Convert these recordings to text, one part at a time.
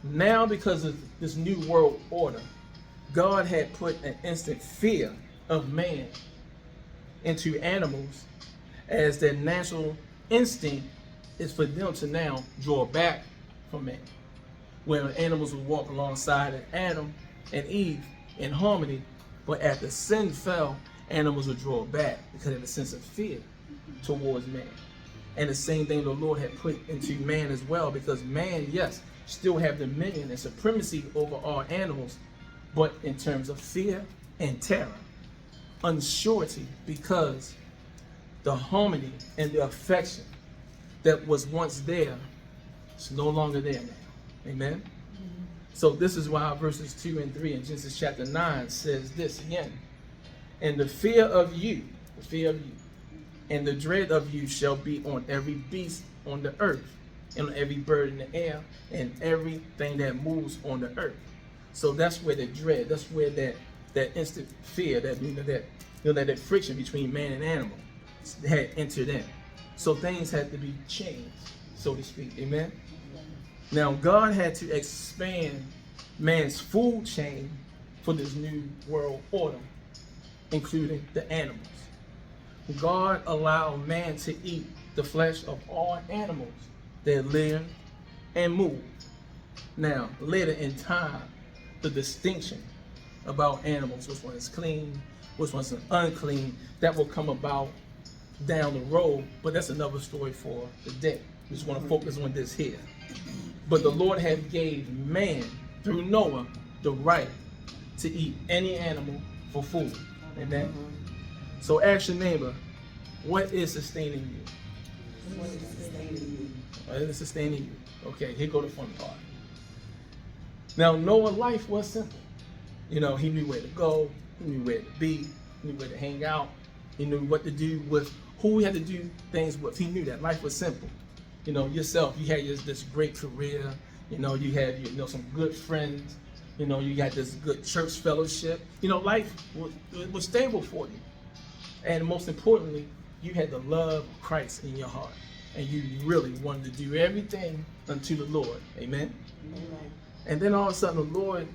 Now, because of this new world order, God had put an instant fear of man into animals, as their natural instinct is for them to now draw back from man. Where animals would walk alongside of Adam and Eve in harmony, but after sin fell, animals would draw back because of a sense of fear towards man. And the same thing the Lord had put into man as well, because man, yes, still have dominion and supremacy over all animals, but in terms of fear and terror, unsurety, because the harmony and the affection that was once there is no longer there now. Amen? So this is why verses 2 and 3 in Genesis chapter 9 says this again. And the fear of you, and the dread of you shall be on every beast on the earth, and on every bird in the air, and everything that moves on the earth. So that's where the dread, that's where that instant fear, that friction between man and animal had entered in. So things had to be changed, so to speak. Amen? Now God had to expand man's food chain for this new world order, including the animals. God allowed man to eat the flesh of all animals that live and move. Now, later in time, the distinction about animals, which one is clean, which one's unclean, that will come about down the road, but that's another story for the day. We just want to focus on this here. But the Lord had gave man, through Noah, the right to eat any animal for food. Amen? So ask your neighbor, what is sustaining you? What is sustaining you? What is sustaining you? Okay, here go the fun part. Now, Noah's life was simple. You know, he knew where to go, he knew where to be, he knew where to hang out, he knew what to do with, who he had to do things with. He knew that life was simple. You know, yourself, you had this great career, you know, you had some good friends, you know, you got this good church fellowship. You know, life was stable for you. And most importantly, you had the love of Christ in your heart. And you really wanted to do everything unto the Lord. Amen? Amen. And then all of a sudden the Lord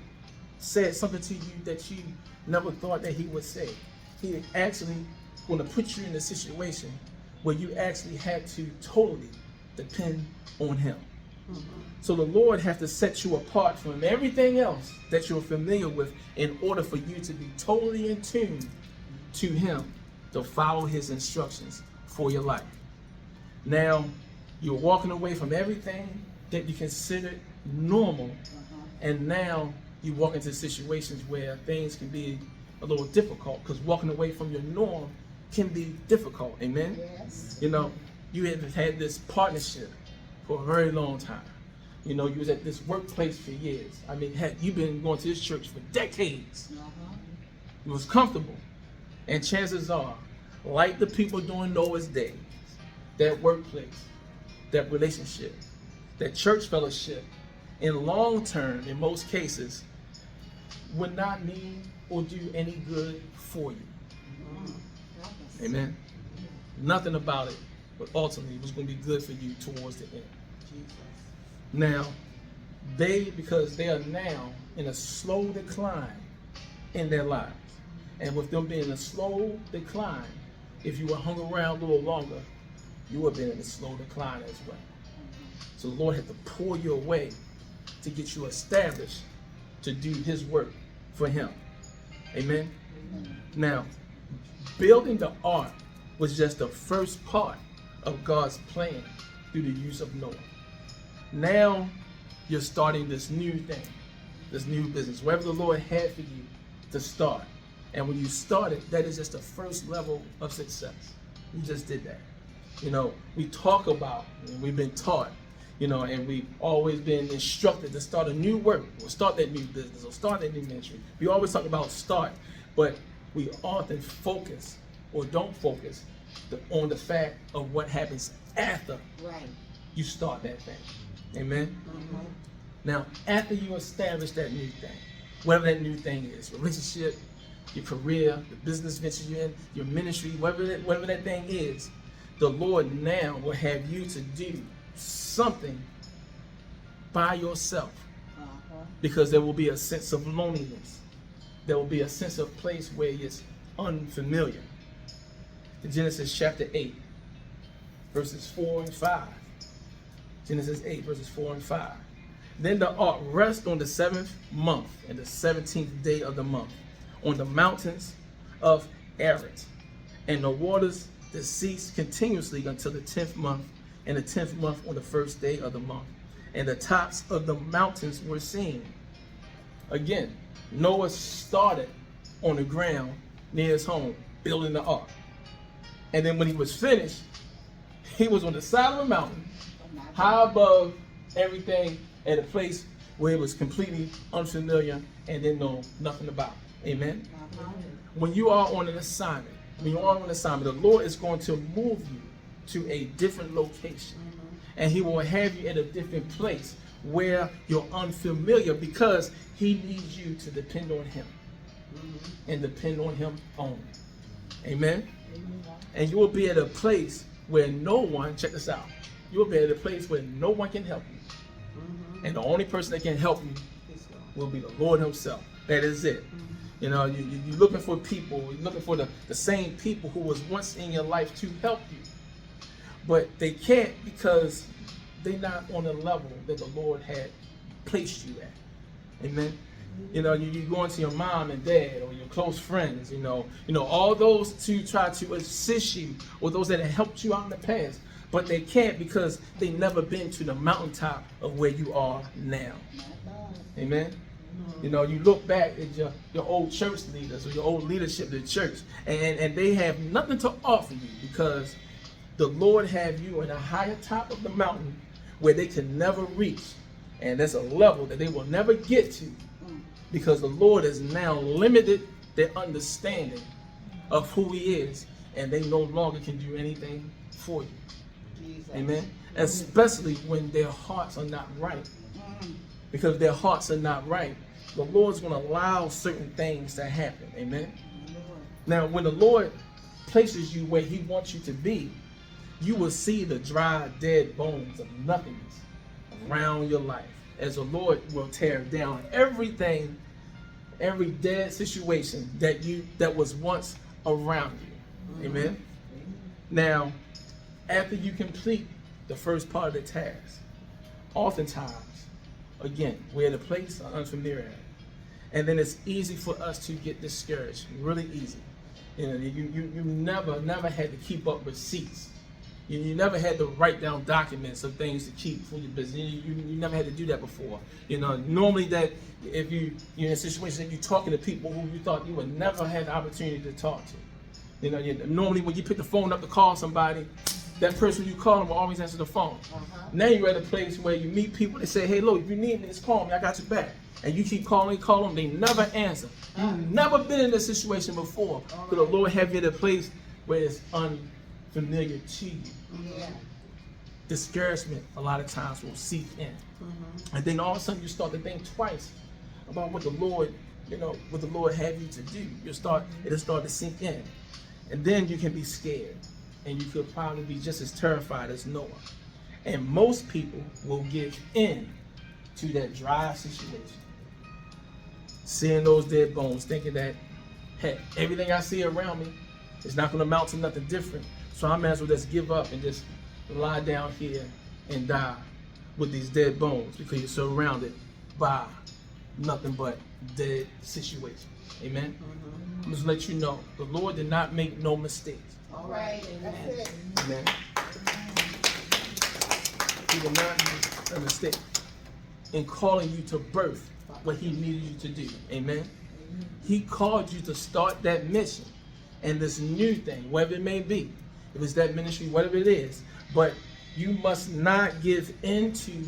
said something to you that you never thought that he would say. He actually going to put you in a situation where you actually had to totally depend on him. So the Lord has to set you apart from everything else that you're familiar with in order for you to be totally in tune to him, to follow his instructions for your life. Now, you're walking away from everything that you considered normal, and now you walk into situations where things can be a little difficult, because walking away from your norm can be difficult. Amen? Yes. You know, you have had this partnership for a very long time. You know, you was at this workplace for years. I mean, heck, you've been going to this church for decades. It was comfortable. And chances are, like the people during Noah's days, that workplace, that relationship, that church fellowship, in long term, in most cases, would not mean or do any good for you. Amen? Nothing about it, but ultimately it was going to be good for you towards the end. Now, because they are now in a slow decline in their lives. And with them being in a slow decline, if you were hung around a little longer, you would have been in a slow decline as well. So the Lord had to pull you away to get you established to do his work for him. Amen? Now, building the ark was just the first part of God's plan through the use of Noah. Now, you're starting this new thing, this new business, wherever the Lord had for you to start. And when you started, that is just the first level of success. You just did that. You know, we talk about, and we've been taught, you know, and we've always been instructed to start a new work, or start that new business, or start that new ministry. We always talk about start, but we often focus, or don't focus, on the fact of what happens after you start that thing. Amen? Now, after you establish that new thing, whatever that new thing is, relationship, your career, the business venture you're in, your ministry, whatever that thing is, the Lord now will have you to do something by yourself because there will be a sense of loneliness. There will be a sense of place where it's unfamiliar. In Genesis chapter 8, verses 4 and 5. Genesis 8, verses 4 and 5. Then the ark rested on the 7th month and the 17th day of the month on the mountains of Ararat. And the waters that ceased continuously until the 10th month, and the 10th month on the 1st day of the month. And the tops of the mountains were seen. Again, Noah started on the ground near his home, building the ark. And then when he was finished, he was on the side of a mountain, high above everything, at a place where it was completely unfamiliar and didn't know nothing about. Amen? When you are on an assignment, the Lord is going to move you to a different location. And he will have you at a different place where you're unfamiliar, because he needs you to depend on him and depend on him only. Amen? And you will be at a place where no one, check this out, you will be at a place where no one can help you. And the only person that can help you will be the Lord himself. That is it. You know, you're looking for people, you're looking for the same people who was once in your life to help you. But they can't, because they're not on the level that the Lord had placed you at. Amen. You know, you go into your mom and dad or your close friends, you know, all those to try to assist you, or those that have helped you out in the past. But they can't, because they've never been to the mountaintop of where you are now. Amen. You know, you look back at your old church leaders or your old leadership of the church, and they have nothing to offer you, because the Lord have you in a higher top of the mountain where they can never reach. And there's a level that they will never get to, because the Lord has now limited their understanding of who he is, and they no longer can do anything for you. Jesus. Amen. Especially when their hearts are not right. Because their hearts are not right, the Lord's going to allow certain things to happen. Amen. Now, when the Lord places you where he wants you to be, you will see the dry, dead bones of nothingness around your life, as the Lord will tear down everything, every dead situation that was once around you. Amen. Now, after you complete the first part of the task, oftentimes, again, we're at a place of unfamiliarity, and then it's easy for us to get discouraged, really easy. You know, you never had to keep up receipts. You never had to write down documents of things to keep for your business. You never had to do that before. You know, normally that if you're in a situation that you're talking to people who you thought you would never have the opportunity to talk to. You know, normally when you pick the phone up to call somebody, that person you call them will always answer the phone. Now you're at a place where you meet people that say, hey, look, if you need me, just call me, I got your back. And you keep calling, them, they never answer. You've never been in this situation before. So the Lord have you at a place where it's unfamiliar to you. Discouragement a lot of times will seep in. And then all of a sudden you start to think twice about what the Lord, what the Lord have you to do. It'll start to sink in. And then you can be scared. And you could probably be just as terrified as Noah. And most people will give in to that dry situation. Seeing those dead bones, thinking that, hey, everything I see around me is not going to amount to nothing different. So I might as well just give up and just lie down here and die with these dead bones, because you're surrounded by nothing but dead situations. Amen? I'm just let you know, the Lord did not make no mistakes. All right, amen. Amen. He did not make a mistake in calling you to birth what he needed you to do. Amen. He called you to start that mission and this new thing, whatever it may be. If it's that ministry, whatever it is. But you must not give into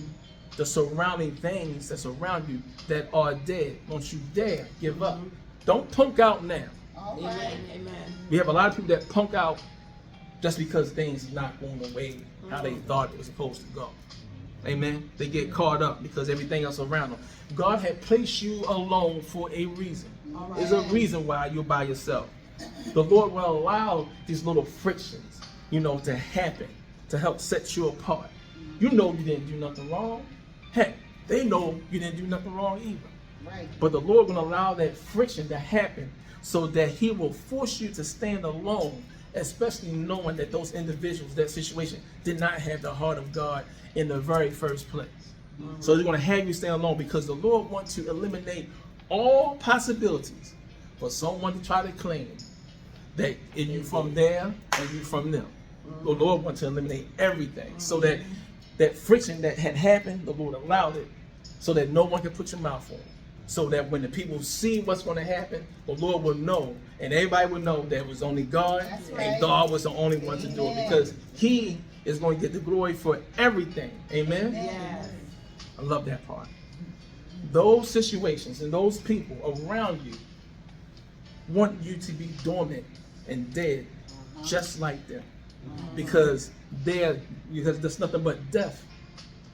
the surrounding things that's around you that are dead. Don't you dare give up. Don't punk out now. Amen. Amen. We have a lot of people that punk out just because things are not going the way how they thought it was supposed to go. Amen. They get caught up because everything else around them. God had placed you alone for a reason. Right. There's a reason why you're by yourself. The Lord will allow these little frictions, to happen to help set you apart. You know you didn't do nothing wrong. Heck, They know you didn't do nothing wrong either. Right. But the Lord will allow that friction to happen so that he will force you to stand alone, especially knowing that those individuals, that situation, did not have the heart of God in the very first place. So they're going to have you stand alone because the Lord wants to eliminate all possibilities for someone to try to claim that you from there and you from them. The Lord wants to eliminate everything so that that friction that had happened, the Lord allowed it so that no one can put your mouth on it. So that when the people see what's going to happen, the Lord will know, and everybody will know that it was only God, That's right. and God was the only one to do it, because he is going to get the glory for everything. Amen? Yes. I love that part. Those situations and those people around you want you to be dormant and dead, just like them, because there's nothing but death,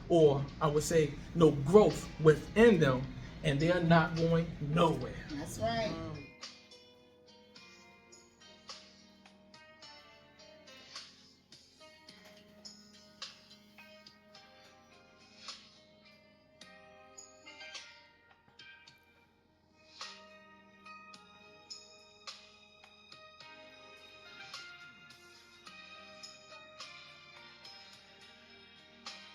or I would say no growth within them, and they're not going nowhere. That's right.